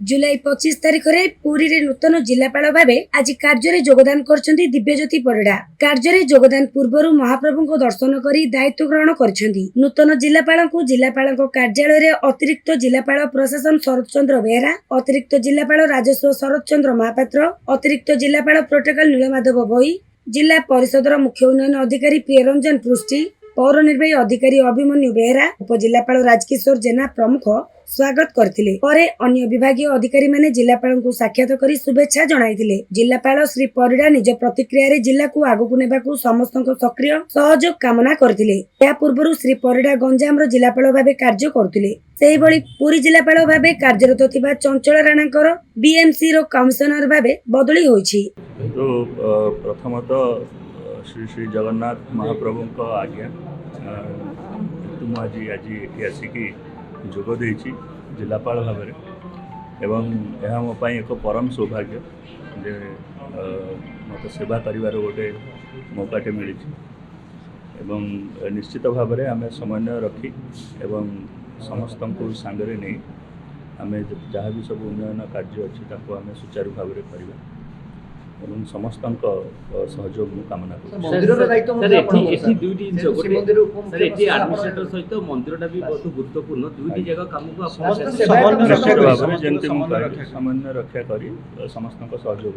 जुलाई 25 तारिख रे पुरी रे नूतन जिलापाल भावे आज कार्य रे योगदान करछंती दिव्यज्योति परिडा। कार्य रे योगदान पूर्वरु महाप्रभु को दर्शन करी दायित्व ग्रहण करछंती। नूतन जिलापाल को जिलापाल कार्यालय रे अतिरिक्त जिलापाल प्रशासन शरद चंद्र बेहरा, अतिरिक्त जिलापाल राजस्व शरद चंद्र महापात्र, अतिरिक्त जिलापाल प्रोटोकॉल नीलमाधव भोई, जिला परिषदर मुख्य उन्नयन अधिकारी प्रियरंजन पृष्टि, पौर निर्वाही अधिकारी अभिमन्यु बेहरा, उपजिलापाल राजकिशोर जेना प्रमुख स्वागत करथिले। परे अन्य विभागीय अधिकारी माने जिलापाल को साक्षात करी शुभेच्छा जणाइथिले। जिलापाल श्री परिडा निज प्रतिक्रिया रे जिला को आगु नेबाकू समस्त सक्रिय सहयोग कामना करथिले। या पूर्वरु श्री परिडा गंजाम रो जिलापाल भाबे कार्य करथिले। सेही भली पुरी जिलापाल भाबे कार्यरत थिबा चंचल राणाकर बीएमसी रो कमिशनर भाबे बदली होईछि। तो प्रथमतः श्री श्री जगन्नाथ महाप्रभु को आज्ञा तुम आज आसिकी जोग देछि जिलापाल भाव एवं यह मो एक परम सौभाग्य जे मत सेवा करिवार गोटे मौकाटे मिली एवं निश्चित भाव में आम समन्वय रखी एवं समस्त को सांगरे नहीं आम जहाँ भी सब उन्नयन कार्य अच्छी ताको आम सुचारू भाव में करवा एवं समस्त सहयोग कामना गुरुत्वपूर्ण दुईटी जगह काम को समन्वय रक्षा कर समस्त सहयोग।